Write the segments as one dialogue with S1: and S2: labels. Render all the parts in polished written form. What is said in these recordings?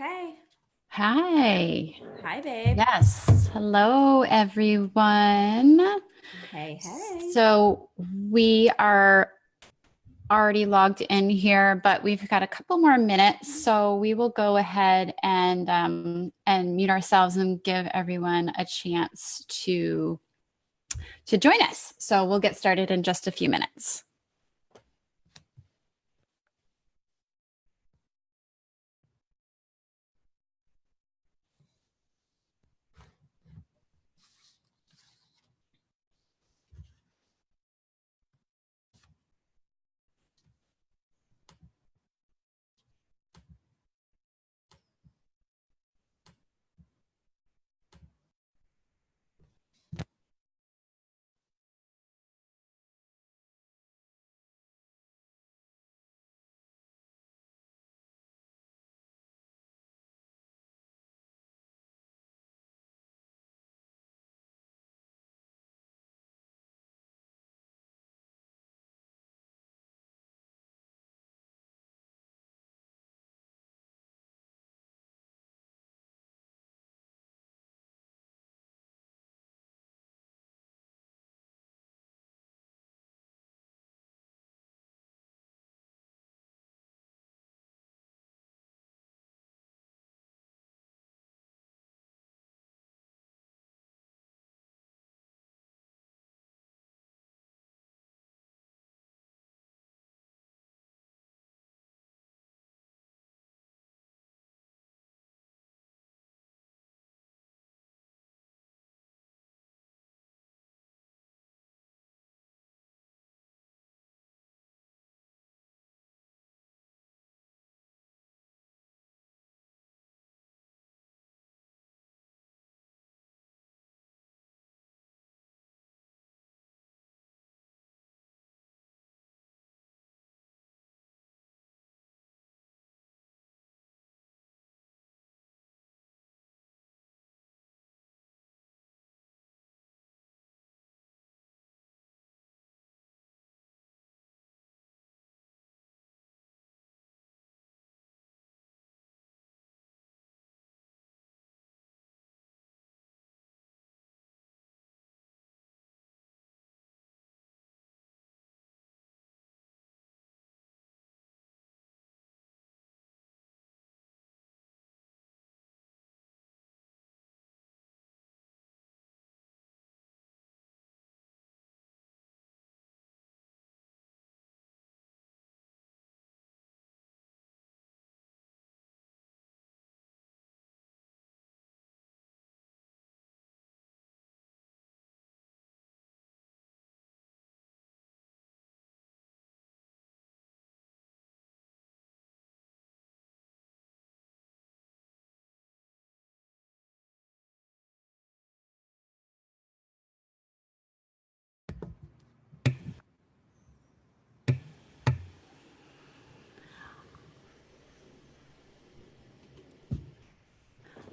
S1: Hey.
S2: Hi.
S1: Hi, babe.
S2: Yes. Hello, everyone.
S1: Hey, hey.
S2: So we are already logged in here, but we've got a couple more minutes. So we will go ahead and mute ourselves and give everyone a chance to join us. So we'll get started in just a few minutes.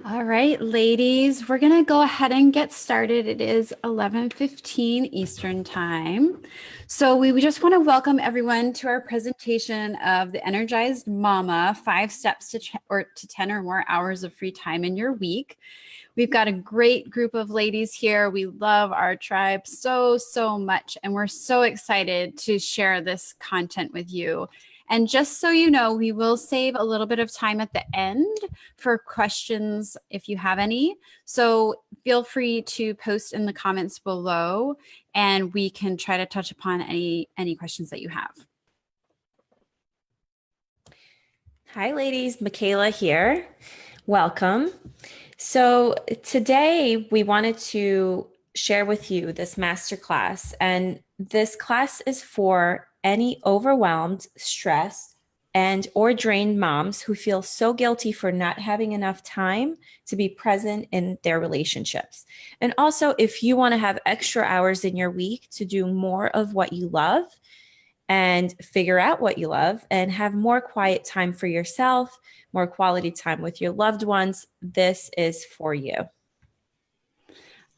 S2: All right, ladies, we're going to go ahead and get started. It is 11:15 Eastern Time. So we just want to welcome everyone to our presentation of the Energized Mama, 5 steps to 10 or more hours of free time in your week. We've got a great group of ladies here. We love our tribe so much, and we're so excited to share this content with you. And just so you know, we will save a little bit of time at the end for questions if you have any. So feel free to post in the comments below and we can try to touch upon any questions that you have.
S1: Hi, ladies. Michaela here. Welcome. So today we wanted to share with you this masterclass, and this class is for any overwhelmed, stressed, and or drained moms who feel so guilty for not having enough time to be present in their relationships. And also, if you want to have extra hours in your week to do more of what you love and figure out what you love and have more quiet time for yourself, more quality time with your loved ones, this is for you.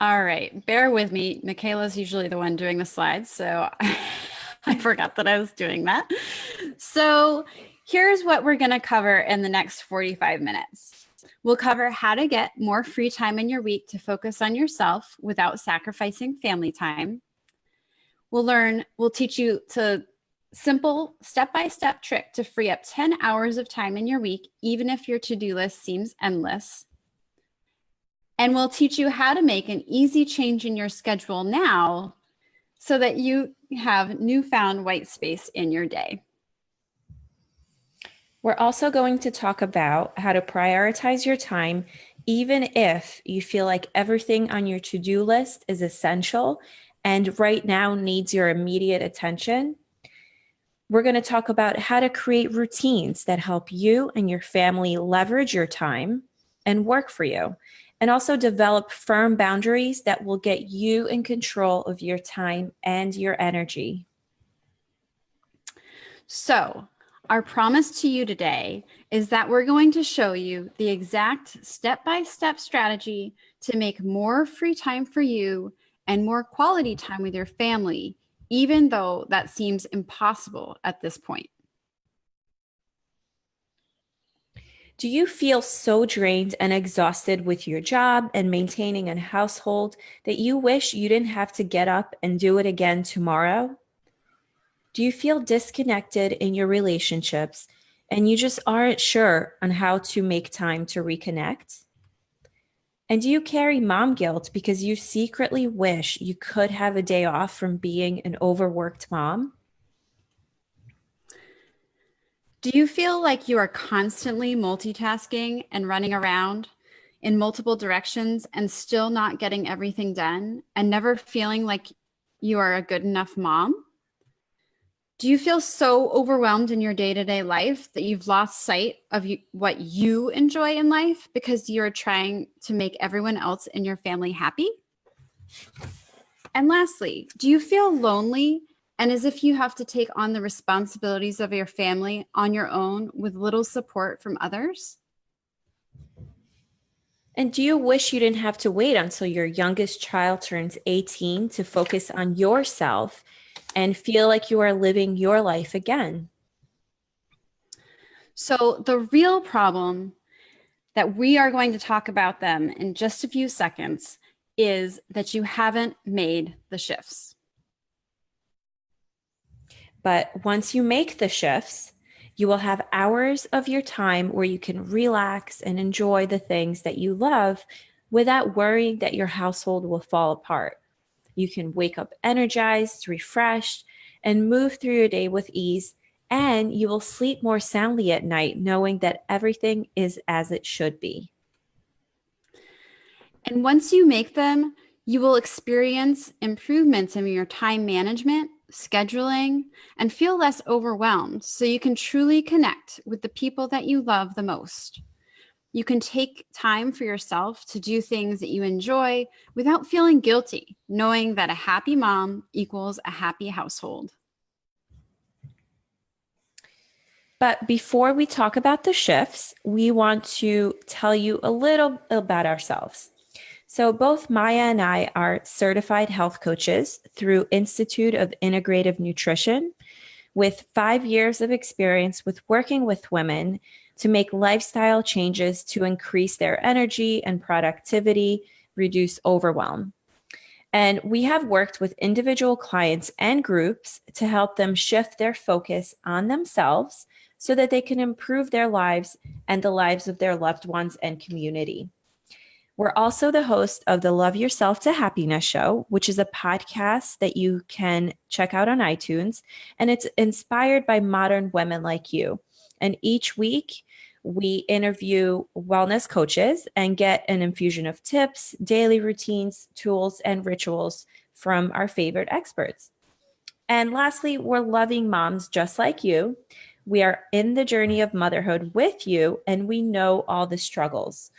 S2: All right, bear with me. Michaela's usually the one doing the slides, so I forgot that I was doing that. So here's what we're going to cover in the next 45 minutes. We'll cover how to get more free time in your week to focus on yourself without sacrificing family time. We'll teach you to simple step-by-step trick to free up 10 hours of time in your week, even if your to-do list seems endless. And we'll teach you how to make an easy change in your schedule now so that you have newfound white space in your day.
S1: We're also going to talk about how to prioritize your time, even if you feel like everything on your to-do list is essential and right now needs your immediate attention. We're going to talk about how to create routines that help you and your family leverage your time and work for you, and also develop firm boundaries that will get you in control of your time and your energy.
S2: So, our promise to you today is that we're going to show you the exact step-by-step strategy to make more free time for you and more quality time with your family, even though that seems impossible at this point.
S1: Do you feel so drained and exhausted with your job and maintaining a household that you wish you didn't have to get up and do it again tomorrow? Do you feel disconnected in your relationships and you just aren't sure on how to make time to reconnect? And do you carry mom guilt because you secretly wish you could have a day off from being an overworked mom?
S2: Do you feel like you are constantly multitasking and running around in multiple directions and still not getting everything done and never feeling like you are a good enough mom? Do you feel so overwhelmed in your day-to-day life that you've lost sight of what you enjoy in life because you're trying to make everyone else in your family happy? And lastly, do you feel lonely and as if you have to take on the responsibilities of your family on your own with little support from others?
S1: And do you wish you didn't have to wait until your youngest child turns 18 to focus on yourself and feel like you are living your life again?
S2: So the real problem that we are going to talk about them in just a few seconds is that you haven't made the shifts.
S1: But once you make the shifts, you will have hours of your time where you can relax and enjoy the things that you love without worrying that your household will fall apart. You can wake up energized, refreshed, and move through your day with ease, and you will sleep more soundly at night knowing that everything is as it should be.
S2: And once you make them, you will experience improvements in your time management, scheduling, and feel less overwhelmed so you can truly connect with the people that you love the most. You can take time for yourself to do things that you enjoy without feeling guilty, knowing that a happy mom equals a happy household.
S1: But before we talk about the shifts, we want to tell you a little about ourselves. So both Maya and I are certified health coaches through Institute of Integrative Nutrition with 5 years of experience with working with women to make lifestyle changes to increase their energy and productivity, reduce overwhelm. And we have worked with individual clients and groups to help them shift their focus on themselves so that they can improve their lives and the lives of their loved ones and community. We're also the host of the Love Yourself to Happiness show, which is a podcast that you can check out on iTunes. And it's inspired by modern women like you. And each week, we interview wellness coaches and get an infusion of tips, daily routines, tools, and rituals from our favorite experts. And lastly, we're loving moms just like you. We are in the journey of motherhood with you, and we know all the struggles.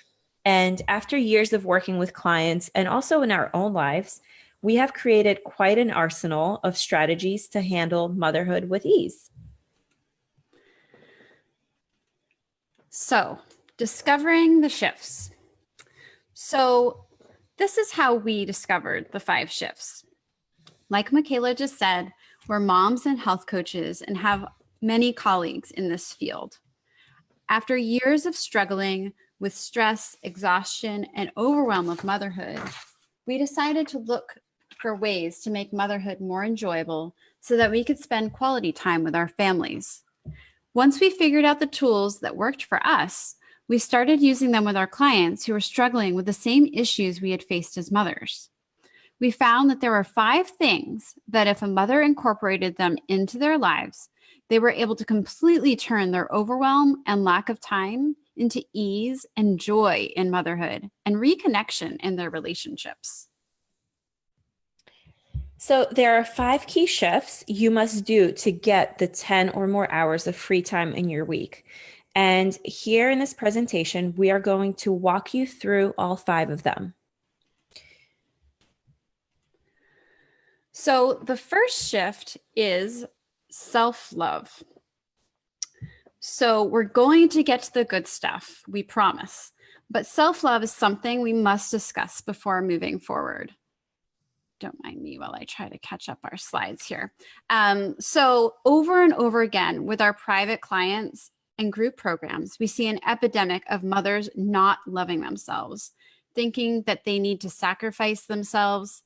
S1: And after years of working with clients and also in our own lives, we have created quite an arsenal of strategies to handle motherhood with ease.
S2: So, discovering the shifts. So, this is how we discovered the 5 shifts. Like Michaela just said, we're moms and health coaches and have many colleagues in this field. After years of struggling, with stress, exhaustion, and overwhelm of motherhood, we decided to look for ways to make motherhood more enjoyable so that we could spend quality time with our families. Once we figured out the tools that worked for us, we started using them with our clients who were struggling with the same issues we had faced as mothers. We found that there were 5 things that if a mother incorporated them into their lives, they were able to completely turn their overwhelm and lack of time into ease and joy in motherhood and reconnection in their relationships.
S1: So there are 5 key shifts you must do to get the 10 or more hours of free time in your week. And here in this presentation, we are going to walk you through all 5 of them.
S2: So the first shift is self-love. So we're going to get to the good stuff, we promise. But self-love is something we must discuss before moving forward. Don't mind me while I try to catch up our slides here. So over and over again with our private clients and group programs, we see an epidemic of mothers not loving themselves, thinking that they need to sacrifice themselves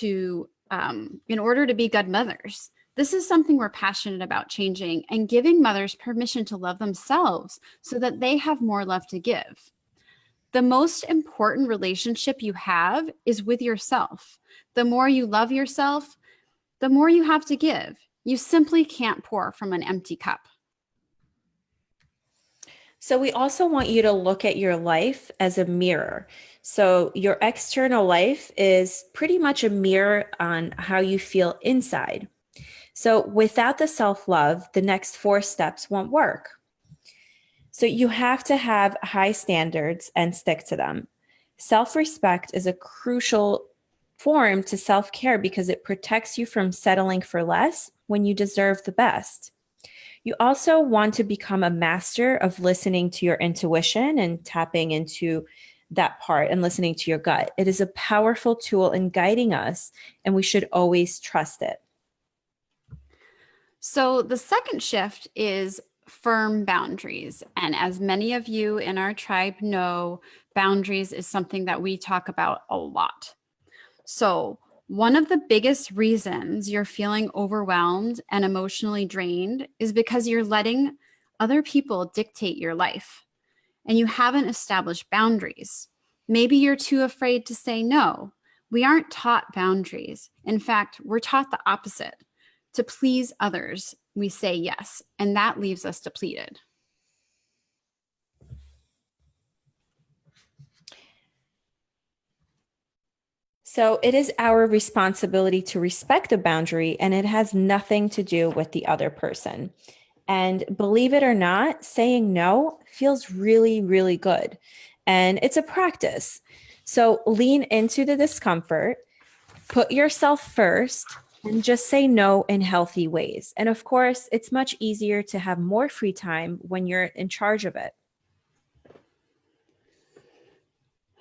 S2: in order to be good mothers. This is something we're passionate about changing and giving mothers permission to love themselves so that they have more love to give. The most important relationship you have is with yourself. The more you love yourself, the more you have to give. You simply can't pour from an empty cup.
S1: So we also want you to look at your life as a mirror. So your external life is pretty much a mirror on how you feel inside. So without the self-love, the next 4 steps won't work. So you have to have high standards and stick to them. Self-respect is a crucial form to self-care because it protects you from settling for less when you deserve the best. You also want to become a master of listening to your intuition and tapping into that part and listening to your gut. It is a powerful tool in guiding us, and we should always trust it.
S2: So the second shift is firm boundaries. And as many of you in our tribe know, boundaries is something that we talk about a lot. So one of the biggest reasons you're feeling overwhelmed and emotionally drained is because you're letting other people dictate your life and you haven't established boundaries. Maybe you're too afraid to say no. We aren't taught boundaries. In fact, we're taught the opposite. To please others, we say yes, and that leaves us depleted.
S1: So it is our responsibility to respect a boundary, and it has nothing to do with the other person. And believe it or not, saying no feels really, really good. And it's a practice. So lean into the discomfort, put yourself first, and just say no in healthy ways. And of course, it's much easier to have more free time when you're in charge of it.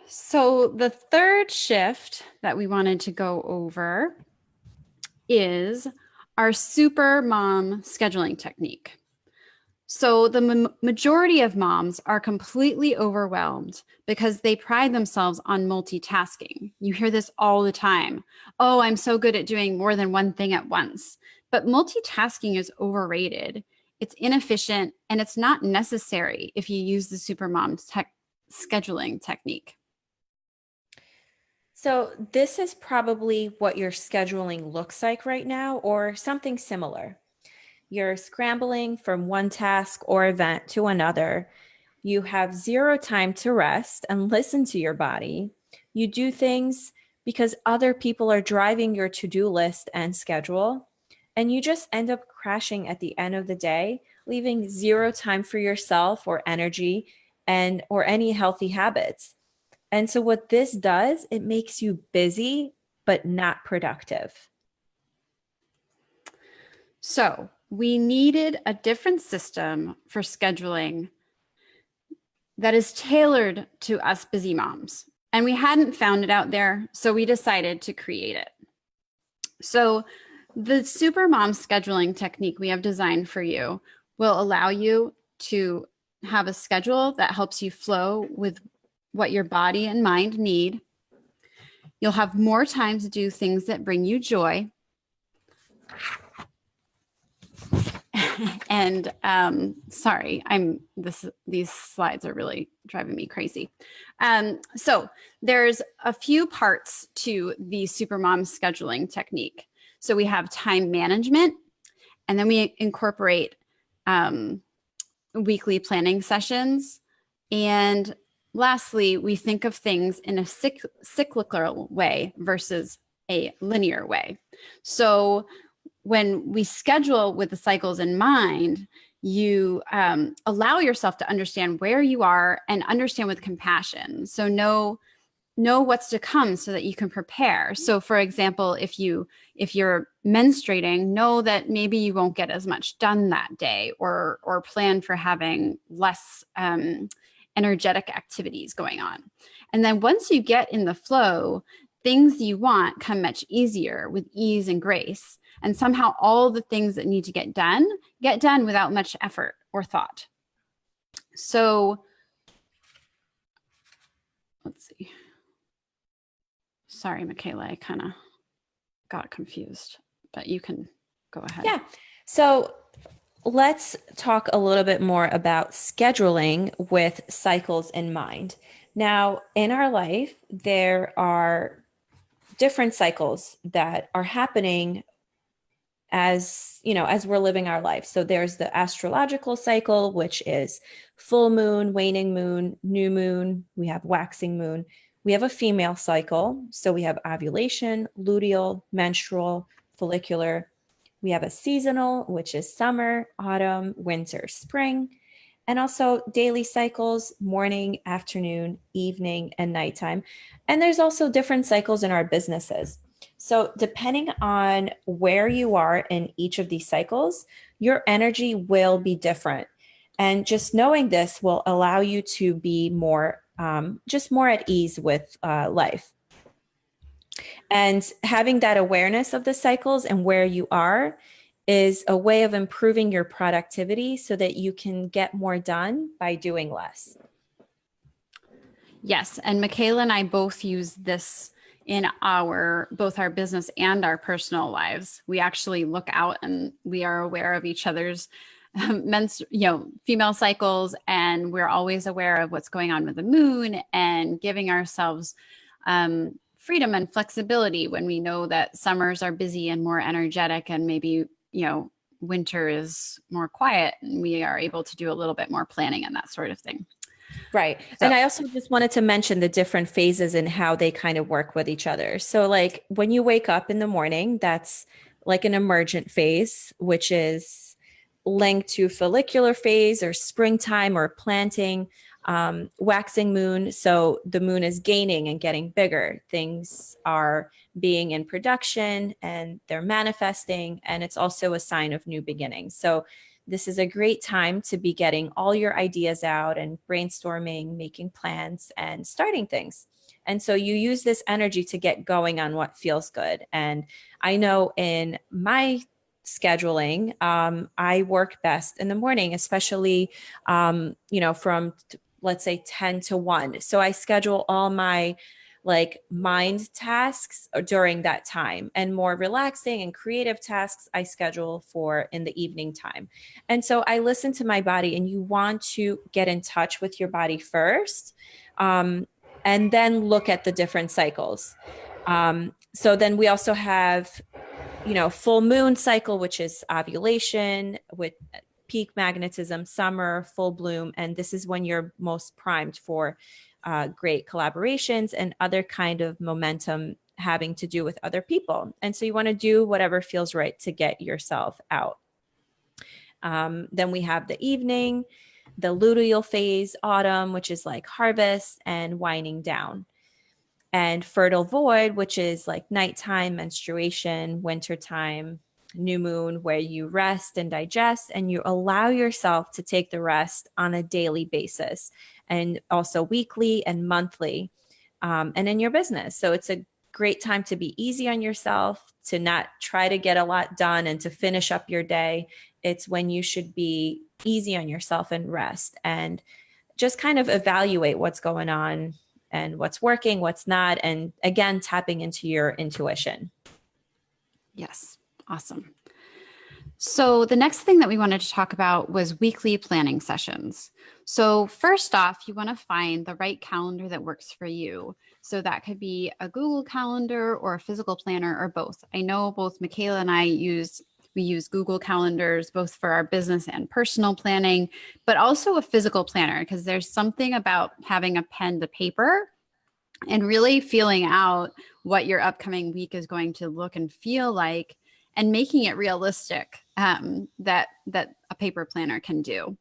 S2: So the third shift that we wanted to go over is our super mom scheduling technique. So the majority of moms are completely overwhelmed because they pride themselves on multitasking. You hear this all the time. Oh, I'm so good at doing more than one thing at once. But multitasking is overrated. It's inefficient and it's not necessary if you use the supermom scheduling technique.
S1: So this is probably what your scheduling looks like right now, or something similar. You're scrambling from one task or event to another. You have zero time to rest and listen to your body. You do things because other people are driving your to-do list and schedule. And you just end up crashing at the end of the day, leaving zero time for yourself or energy and or any healthy habits. And so what this does, it makes you busy, but not productive.
S2: So we needed a different system for scheduling that is tailored to us busy moms. And we hadn't found it out there, so we decided to create it. So the super mom scheduling technique we have designed for you will allow you to have a schedule that helps you flow with what your body and mind need. You'll have more time to do things that bring you joy. And sorry, these slides are really driving me crazy. So there's a few parts to the Supermom scheduling technique. So we have time management, and then we incorporate weekly planning sessions. And lastly, we think of things in a cyclical way versus a linear way. So when we schedule with the cycles in mind, you allow yourself to understand where you are and understand with compassion. So know what's to come so that you can prepare. So for example, if you're menstruating, know that maybe you won't get as much done that day, or plan for having less energetic activities going on. And then once you get in the flow, things you want come much easier with ease and grace. And somehow all the things that need to get done without much effort or thought. So let's see. Sorry, Michaela, I kind of got confused, but you can go ahead.
S1: Yeah. So let's talk a little bit more about scheduling with cycles in mind. Now, in our life, there are different cycles that are happening as we're living our life. So there's the astrological cycle, which is full moon, waning moon, new moon. We have waxing moon. We have a female cycle. So we have ovulation, luteal, menstrual, follicular. We have a seasonal, which is summer, autumn, winter, spring, and also daily cycles, morning, afternoon, evening, and nighttime. And there's also different cycles in our businesses. So, depending on where you are in each of these cycles, your energy will be different. And just knowing this will allow you to be more, just more at ease with life. And having that awareness of the cycles and where you are is a way of improving your productivity so that you can get more done by doing less.
S2: Yes. And Michaela and I both use this in both our business and our personal lives. We actually look out and we are aware of each other's female cycles, and we're always aware of what's going on with the moon and giving ourselves freedom and flexibility when we know that summers are busy and more energetic, and maybe winter is more quiet, and we are able to do a little bit more planning and that sort of thing.
S1: Right. So, and I also just wanted to mention the different phases and how they kind of work with each other. So like when you wake up in the morning, that's like an emergent phase, which is linked to follicular phase or springtime or planting, waxing moon. So the moon is gaining and getting bigger. Things are being in production and they're manifesting. And it's also a sign of new beginnings. So this is a great time to be getting all your ideas out and brainstorming, making plans, and starting things. And so you use this energy to get going on what feels good. And I know in my scheduling, I work best in the morning, especially, from let's say 10 to 1. So I schedule all my like mind tasks during that time, and more relaxing and creative tasks I schedule for in the evening time. And so I listen to my body, and you want to get in touch with your body first, and then look at the different cycles. So then we also have, full moon cycle, which is ovulation with peak magnetism, summer, full bloom. And this is when you're most primed for great collaborations and other kind of momentum having to do with other people. And so you want to do whatever feels right to get yourself out. Then we have the evening, the luteal phase, autumn, which is like harvest and winding down. And fertile void, which is like nighttime, menstruation, wintertime, new moon, where you rest and digest, and you allow yourself to take the rest on a daily basis, and also weekly and monthly, and in your business. So it's a great time to be easy on yourself, to not try to get a lot done and to finish up your day, it's when you should be easy on yourself and rest and just kind of evaluate what's going on and what's working, what's not. And again, tapping into your intuition.
S2: Yes. Awesome. So, the next thing that we wanted to talk about was weekly planning sessions. So, first off, you want to find the right calendar that works for you. So, that could be a Google Calendar or a physical planner or both. I know both Michaela and I use Google Calendars both for our business and personal planning, but also a physical planner because there's something about having a pen to paper and really feeling out what your upcoming week is going to look and feel like and making it realistic, that a paper planner can do.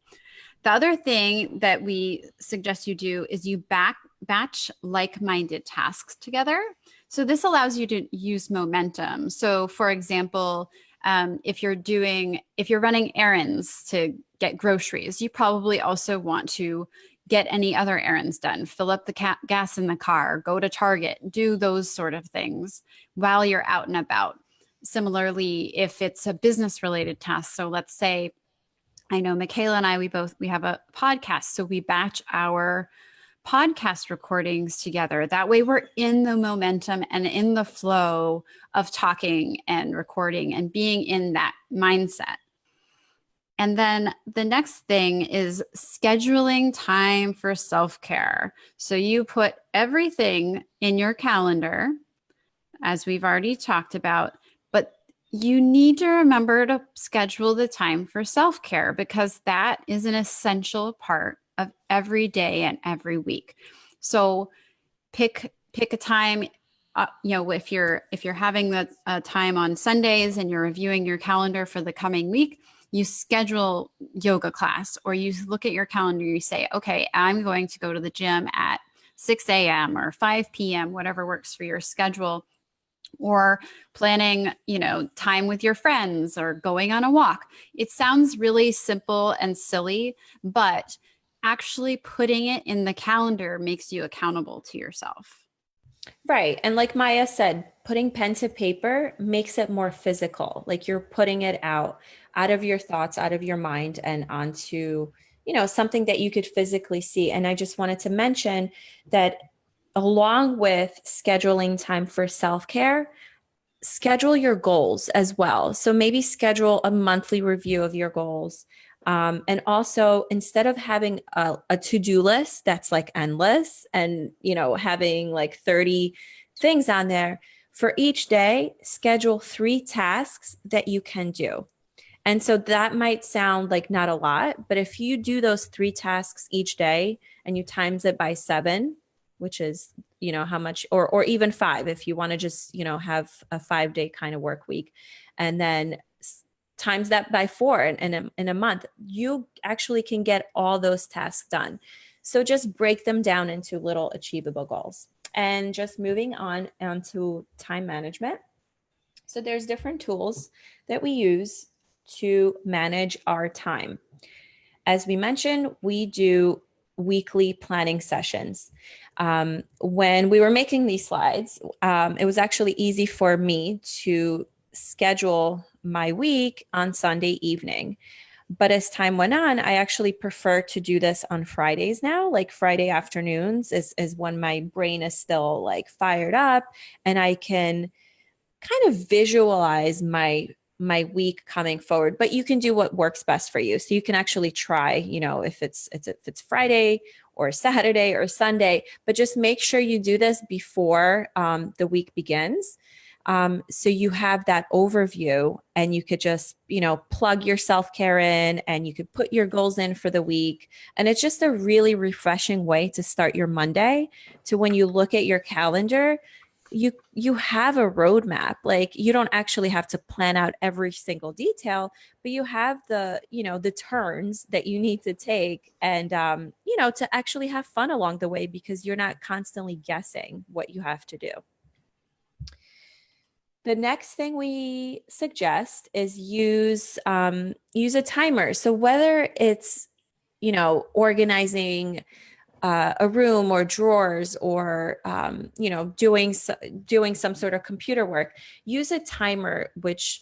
S2: The other thing that we suggest you do is you batch like-minded tasks together. So this allows you to use momentum. So for example, if you're running errands to get groceries, you probably also want to get any other errands done, fill up the gas in the car, go to Target, do those sort of things while you're out and about. Similarly, if it's a business related task, so let's say, I know Michaela and I, we have a podcast, so we batch our podcast recordings together. That way we're in the momentum and in the flow of talking and recording and being in that mindset. And then the next thing is scheduling time for self-care. So you put everything in your calendar, as we've already talked about, but you need to remember to schedule the time for self-care because that is an essential part of every day and every week. So pick a time. If you're having the time on Sundays and you're reviewing your calendar for the coming week, you schedule yoga class, or you look at your calendar, you say, okay, I'm going to go to the gym at 6 a.m. or 5 p.m., whatever works for your schedule, or planning, time with your friends or going on a walk. It sounds really simple and silly, but actually putting it in the calendar makes you accountable to yourself.
S1: Right. And like Maya said, putting pen to paper makes it more physical. Like you're putting it out of your thoughts, out of your mind, and onto, something that you could physically see. And I just wanted to mention that along with scheduling time for self-care, schedule your goals as well. So maybe schedule a monthly review of your goals. And also, instead of having a to-do list that's like endless and, having like 30 things on there, for each day, schedule 3 tasks that you can do. And so that might sound like not a lot, but if you do those 3 tasks each day and you times it by 7, which is, how much, or even 5, if you want to just, have a 5-day kind of work week, and then times that by 4 in a month, you actually can get all those tasks done. So just break them down into little achievable goals. And just moving on onto time management. So there's different tools that we use to manage our time. As we mentioned, we do weekly planning sessions. When we were making these slides, it was actually easy for me to schedule my week on Sunday evening. But as time went on, I actually prefer to do this on Fridays now. Like Friday afternoons is when my brain is still like fired up and I can kind of visualize my week coming forward. But you can do what works best for you. So you can actually try, if it's Friday or Saturday or Sunday, but just make sure you do this before the week begins. So you have that overview and you could just, plug your self-care in and you could put your goals in for the week. And it's just a really refreshing way to start your Monday, to when you look at your calendar, you have a roadmap. Like you don't actually have to plan out every single detail, but you have the turns that you need to take and to actually have fun along the way because you're not constantly guessing what you have to do. The next thing we suggest is use a timer. So whether it's organizing a room or drawers or doing some sort of computer work, use a timer, which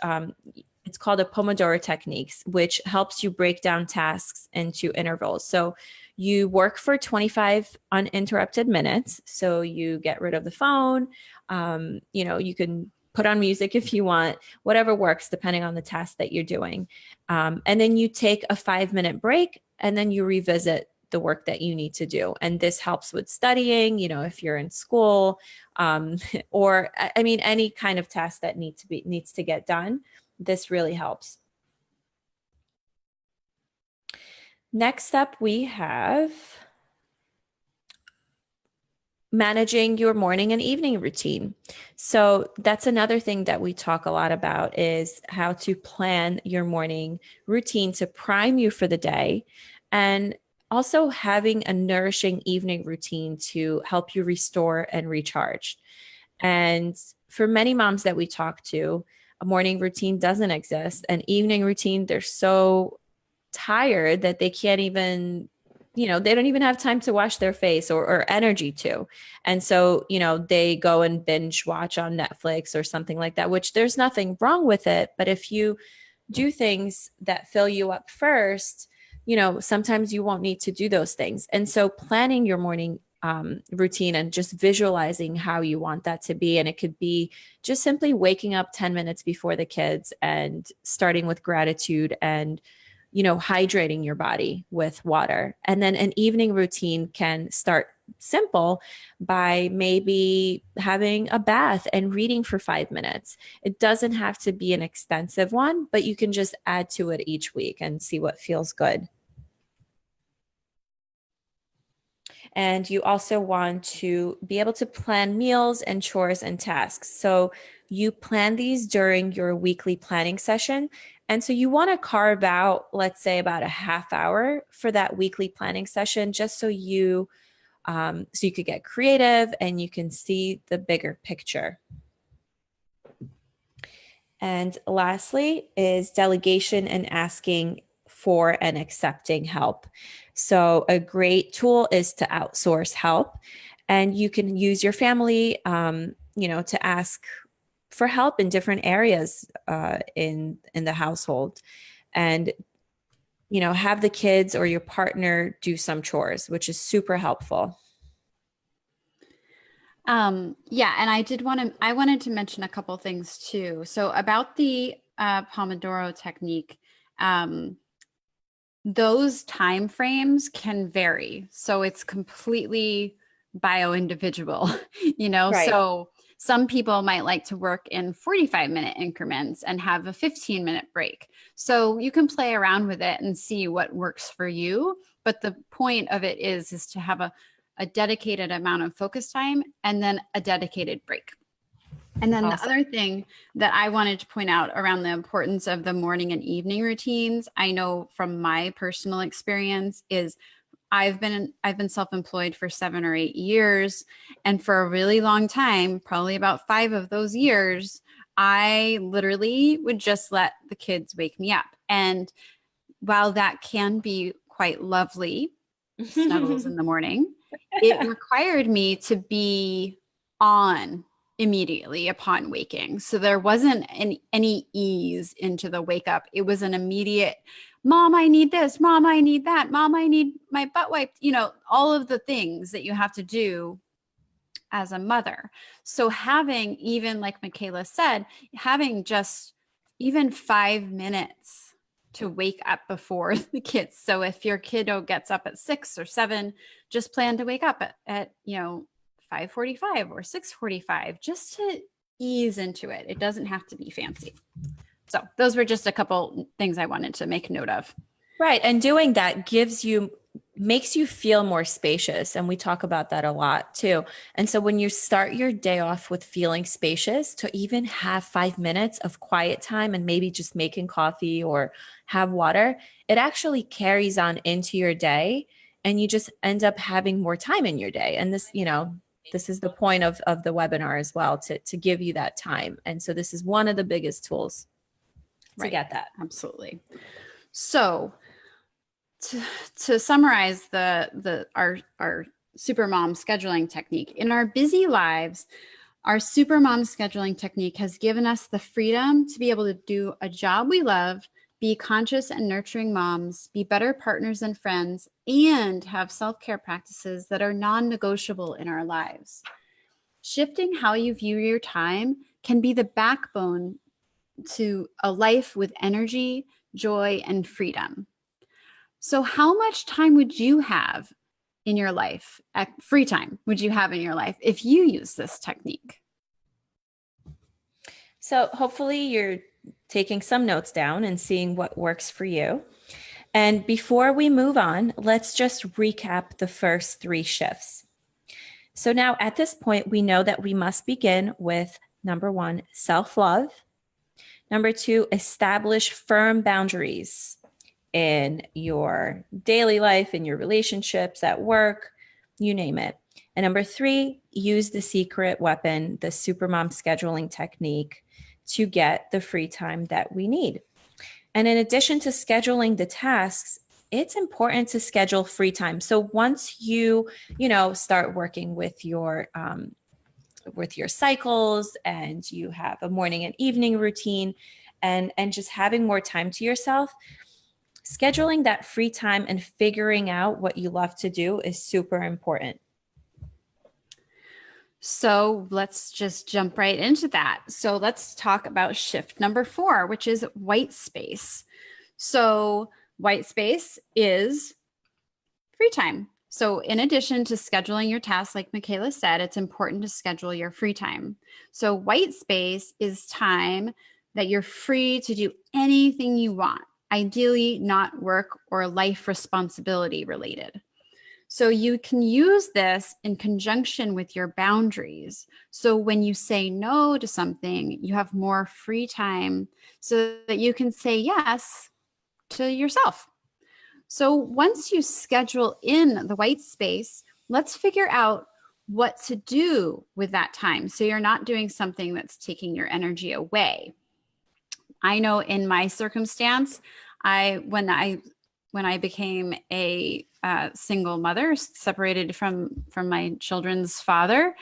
S1: it's called a Pomodoro techniques, which helps you break down tasks into intervals. So you work for 25 uninterrupted minutes. So you get rid of the phone. You can put on music if you want, whatever works depending on the task that you're doing. And then you take a 5-minute break and then you revisit the work that you need to do. And this helps with studying, if you're in school, or I mean, any kind of task that needs to get done. This really helps. Next up, we have managing your morning and evening routine. So that's another thing that we talk a lot about is how to plan your morning routine to prime you for the day, and also having a nourishing evening routine to help you restore and recharge. And for many moms that we talk to, a morning routine doesn't exist. An evening routine, they're so tired that they can't even, they don't even have time to wash their face or energy to. And so, they go and binge watch on Netflix or something like that, which there's nothing wrong with it. But if you do things that fill you up first, sometimes you won't need to do those things. And so planning your morning routine and just visualizing how you want that to be. And it could be just simply waking up 10 minutes before the kids and starting with gratitude and hydrating your body with water. And then an evening routine can start simple by maybe having a bath and reading for 5 minutes. It doesn't have to be an extensive one, but you can just add to it each week and see what feels good. And you also want to be able to plan meals and chores and tasks. So you plan these during your weekly planning session. And so you want to carve out, let's say, about a half hour for that weekly planning session, just so you could get creative and you can see the bigger picture. And lastly is delegation and asking for and accepting help. So a great tool is to outsource help, and you can use your family, to ask for help in different areas in the household, and have the kids or your partner do some chores, which is super helpful.
S2: Yeah, and I wanted to mention a couple things too. So about the Pomodoro technique, those time frames can vary. So it's completely bio-individual,
S1: Right.
S2: so some people might like to work in 45-minute increments and have a 15-minute break. So you can play around with it and see what works for you. But the point of it is to have a dedicated amount of focus time and then a dedicated break. And then the
S1: Awesome.
S2: other thing that I wanted to point out around the importance of the morning and evening routines, I know from my personal experience is I've been self-employed for 7 or 8 years, and for a really long time, probably about 5 of those years, I literally would just let the kids wake me up. And while that can be quite lovely, snuggles in the morning, it required me to be on immediately upon waking. So there wasn't any ease into the wake up. It was an immediate, Mom, I need this. Mom, I need that. Mom, I need my butt wiped. All of the things that you have to do as a mother. So having, even like Michaela said, having just even 5 minutes to wake up before the kids. So if your kiddo gets up at 6 or 7, just plan to wake up at 5:45 or 6:45, just to ease into it. It doesn't have to be fancy. So those were just a couple things I wanted to make note of.
S1: Right. And doing that makes you feel more spacious. And we talk about that a lot too. And so when you start your day off with feeling spacious, to even have 5 minutes of quiet time and maybe just making coffee or have water, it actually carries on into your day, and you just end up having more time in your day. And this is the point of the webinar as well, to give you that time. And so this is one of the biggest tools to get that.
S2: Absolutely. So to summarize our supermom scheduling technique, in our busy lives, Our super mom scheduling technique has given us the freedom to be able to do a job we love, be conscious and nurturing moms, be better partners and friends, and have self-care practices that are non-negotiable in our lives. Shifting how you view your time can be the backbone to a life with energy, joy, and freedom. So, how much time would you have in your life, free time would you have in your life if you use this technique?
S1: So hopefully you're taking some notes down and seeing what works for you. And before we move on, let's just recap the first three shifts. So now at this point, we know that we must begin with number one, self-love. Number two, establish firm boundaries in your daily life, in your relationships, at work, you name it. And number three, use the secret weapon, the supermom scheduling technique, to get the free time that we need. And in addition to scheduling the tasks, it's important to schedule free time. So once start working with your cycles, and you have a morning and evening routine, and just having more time to yourself, scheduling that free time and figuring out what you love to do is super important.
S2: So let's just jump right into that. So let's talk about shift number 4, which is white space. So white space is free time. So in addition to scheduling your tasks, like Michaela said, it's important to schedule your free time. So white space is time that you're free to do anything you want, ideally not work or life responsibility related. So you can use this in conjunction with your boundaries. So when you say no to something, you have more free time so that you can say yes to yourself. So once you schedule in the white space, let's figure out what to do with that time so you're not doing something that's taking your energy away. I know in my circumstance, when I became a single mother, separated from my children's father,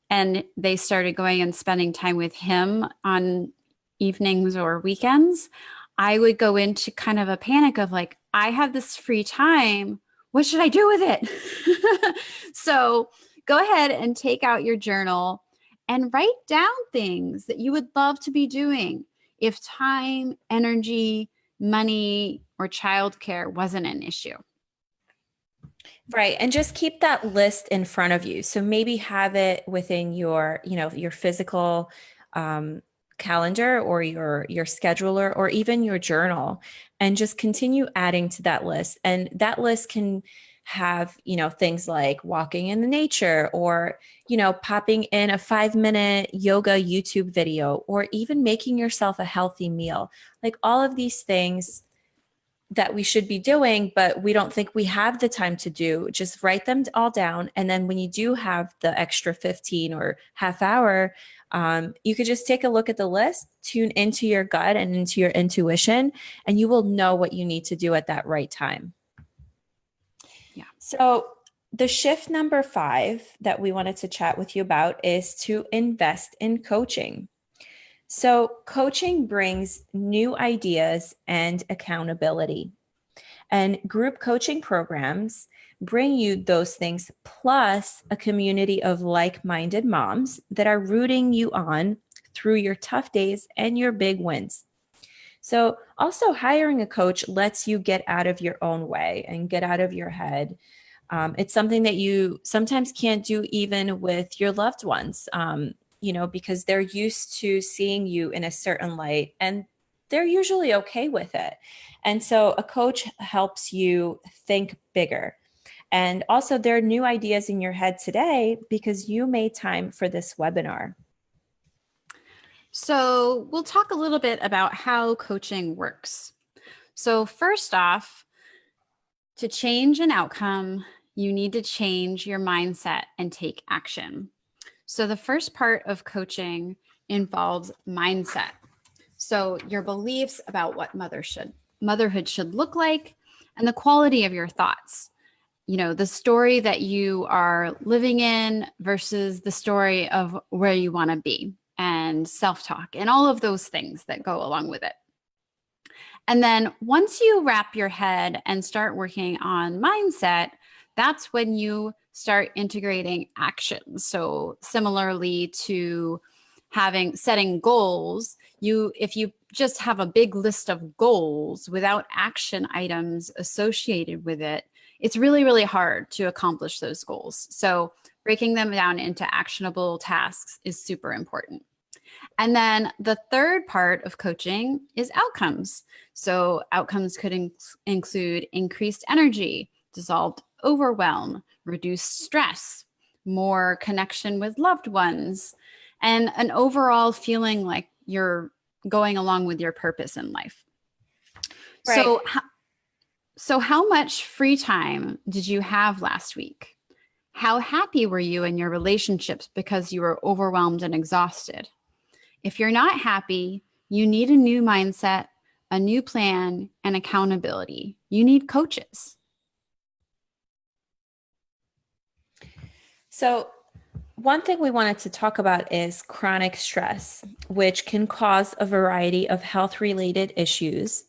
S2: and they started going and spending time with him on evenings or weekends, I would go into kind of a panic of like, I have this free time. What should I do with it? So go ahead and take out your journal and write down things that you would love to be doing if time, energy, money, or childcare wasn't an issue.
S1: Right. And just keep that list in front of you. So maybe have it within your physical calendar, or your scheduler, or even your journal, and just continue adding to that list. And that list can have, things like walking in the nature, or, popping in a 5-minute yoga YouTube video, or even making yourself a healthy meal. Like all of these things that we should be doing, but we don't think we have the time to do. Just write them all down. And then when you do have the extra 15 or half hour, you could just take a look at the list, tune into your gut and into your intuition, and you will know what you need to do at that right time.
S2: Yeah.
S1: So the shift number 5 that we wanted to chat with you about is to invest in coaching. So coaching brings new ideas and accountability. And group coaching programs bring you those things, plus a community of like-minded moms that are rooting you on through your tough days and your big wins. So also hiring a coach lets you get out of your own way and get out of your head. It's something that you sometimes can't do even with your loved ones, because they're used to seeing you in a certain light, and they're usually okay with it. And so a coach helps you think bigger. And also, there are new ideas in your head today because you made time for this webinar.
S2: So we'll talk a little bit about how coaching works. So first off, to change an outcome, you need to change your mindset and take action. So the first part of coaching involves mindset. So your beliefs about what motherhood should look like, and the quality of your thoughts. the story that you are living in versus the story of where you want to be, and self-talk and all of those things that go along with it. And then once you wrap your head and start working on mindset, that's when you start integrating actions. So similarly to setting goals, if you just have a big list of goals without action items associated with it, it's really, really hard to accomplish those goals. So breaking them down into actionable tasks is super important. And then the third part of coaching is outcomes. So outcomes could include increased energy, dissolved overwhelm, reduced stress, more connection with loved ones, and an overall feeling like you're going along with your purpose in life.
S1: Right.
S2: So how much free time did you have last week? How happy were you in your relationships because you were overwhelmed and exhausted? If you're not happy, you need a new mindset, a new plan, and accountability. You need coaches.
S1: So, one thing we wanted to talk about is chronic stress, which can cause a variety of health-related issues,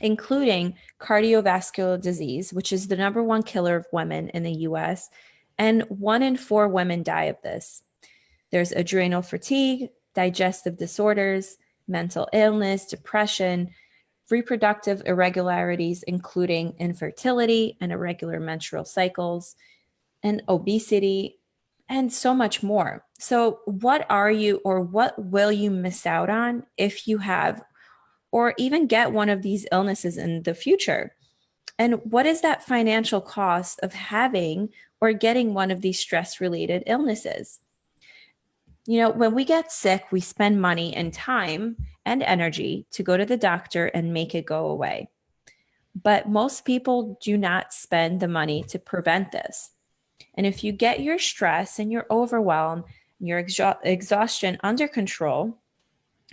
S1: including cardiovascular disease, which is the number one killer of women in the US, and 1 in 4 women die of this. There's adrenal fatigue, digestive disorders, mental illness, depression, reproductive irregularities, including infertility and irregular menstrual cycles, and obesity, and so much more. So, what are you or what will you miss out on if you have or even get one of these illnesses in the future? And what is that financial cost of having or getting one of these stress related illnesses? When we get sick, we spend money and time and energy to go to the doctor and make it go away. But most people do not spend the money to prevent this. And if you get your stress and your overwhelm, your exhaustion under control,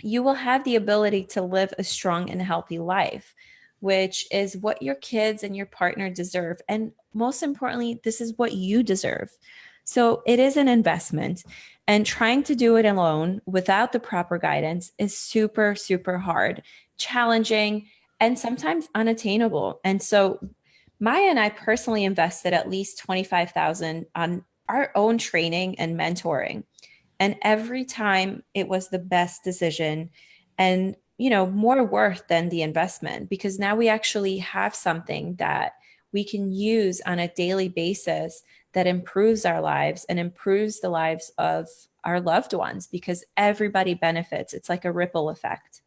S1: you will have the ability to live a strong and healthy life, which is what your kids and your partner deserve. And most importantly, this is what you deserve. So it is an investment. And trying to do it alone without the proper guidance is super, super hard, challenging, and sometimes unattainable. And so Maya and I personally invested at least 25,000 on our own training and mentoring. And every time it was the best decision and, more worth than the investment, because now we actually have something that we can use on a daily basis that improves our lives and improves the lives of our loved ones, because everybody benefits. It's like a ripple effect.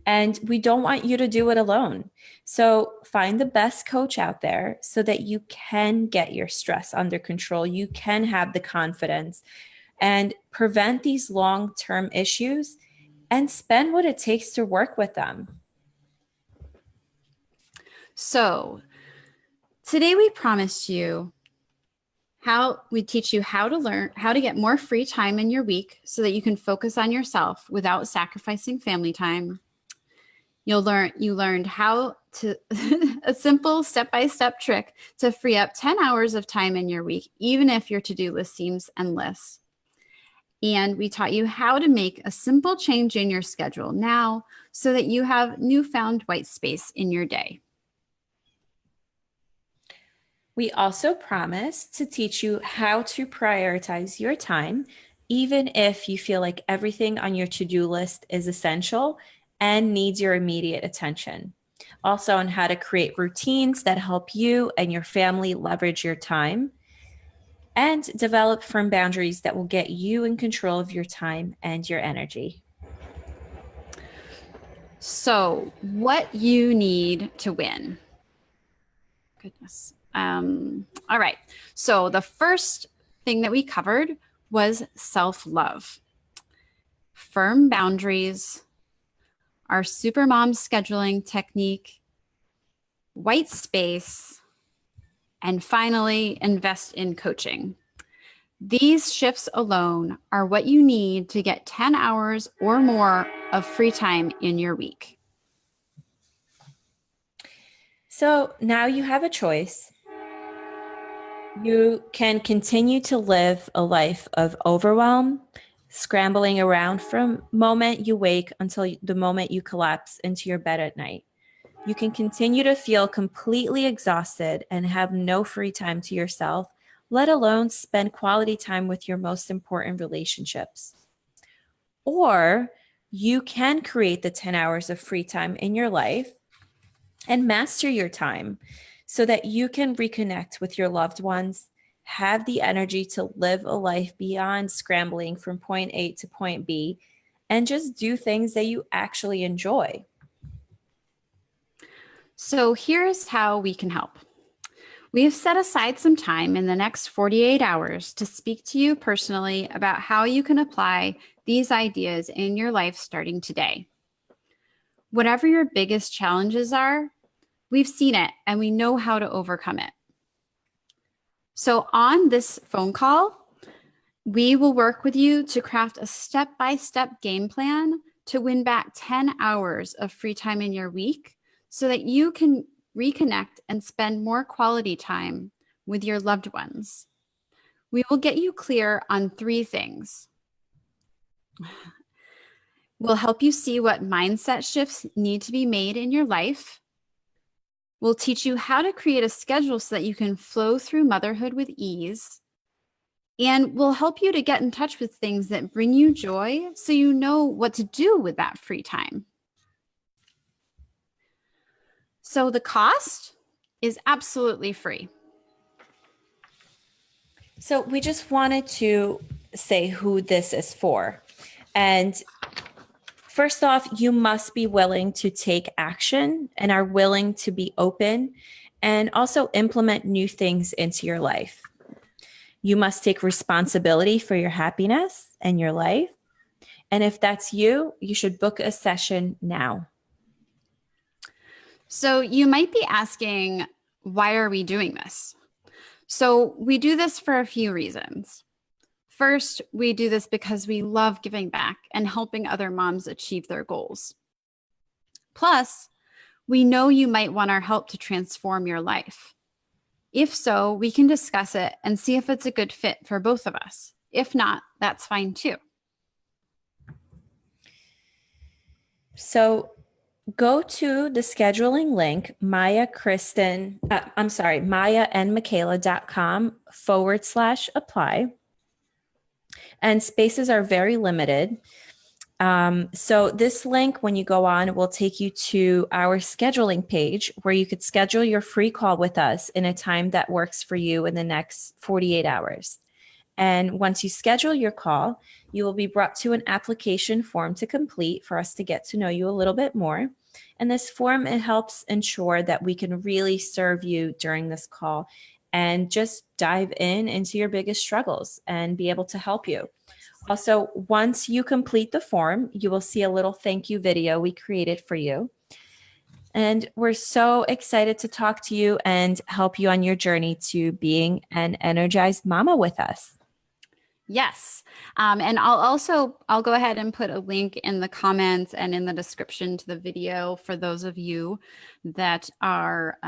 S1: And we don't want you to do it alone. So find the best coach out there so that you can get your stress under control. You can have the confidence and prevent these long-term issues and spend what it takes to work with them.
S2: So today we promised you we teach you how to get more free time in your week so that you can focus on yourself without sacrificing family time. You learned how to a simple step-by-step trick to free up 10 hours of time in your week, even if your to-do list seems endless. And we taught you how to make a simple change in your schedule now so that you have newfound white space in your day.
S1: We also promised to teach you how to prioritize your time, even if you feel like everything on your to-do list is essential and needs your immediate attention. Also, on how to create routines that help you and your family leverage your time, and develop firm boundaries that will get you in control of your time and your energy.
S2: So, what you need to win. Goodness. All right. So, the first thing that we covered was self-love, firm boundaries, our supermom scheduling technique, white space, and finally, invest in coaching. These shifts alone are what you need to get 10 hours or more of free time in your week.
S1: So now you have a choice. You can continue to live a life of overwhelm, scrambling around from moment you wake until the moment you collapse into your bed at night. You can continue to feel completely exhausted and have no free time to yourself, let alone spend quality time with your most important relationships. Or you can create the 10 hours of free time in your life and master your time so that you can reconnect with your loved ones, have the energy to live a life beyond scrambling from point A to point B, and just do things that you actually enjoy.
S2: So here's how we can help. We have set aside some time in the next 48 hours to speak to you personally about how you can apply these ideas in your life starting today. Whatever your biggest challenges are, we've seen it and we know how to overcome it. So, on this phone call, we will work with you to craft a step-by-step game plan to win back 10 hours of free time in your week so that you can reconnect and spend more quality time with your loved ones. We will get you clear on 3 things. We'll help you see what mindset shifts need to be made in your life. We'll teach you how to create a schedule so that you can flow through motherhood with ease. And we'll help you to get in touch with things that bring you joy so you know what to do with that free time. So the cost is absolutely free.
S1: So, we just wanted to say who this is for. And first off, you must be willing to take action and are willing to be open and also implement new things into your life. You must take responsibility for your happiness and your life. And if that's you, you should book a session now.
S2: So you might be asking, why are we doing this? So we do this for a few reasons. First, we do this because we love giving back and helping other moms achieve their goals. Plus, we know you might want our help to transform your life. If so, we can discuss it and see if it's a good fit for both of us. If not, that's fine too.
S1: So go to the scheduling link, mayaandmichaela.com/apply. And spaces are very limited. So this link, when you go on, will take you to our scheduling page where you could schedule your free call with us in a time that works for you in the next 48 hours. And once you schedule your call, you will be brought to an application form to complete for us to get to know you a little bit more. And this form, it helps ensure that we can really serve you during this call and just dive into your biggest struggles and be able to help you. Also, once you complete the form, you will see a little thank you video we created for you. And we're so excited to talk to you and help you on your journey to being an energized mama with us.
S2: Yes. And I'll go ahead and put a link in the comments and in the description to the video for those of you that are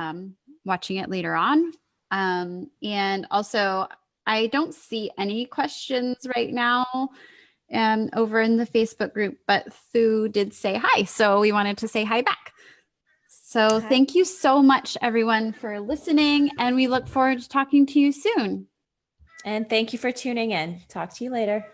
S2: watching it later on. And also, I don't see any questions right now over in the Facebook group, but Thu did say hi. So we wanted to say hi back. So thank you so much, everyone, for listening. And we look forward to talking to you soon.
S1: And thank you for tuning in. Talk to you later.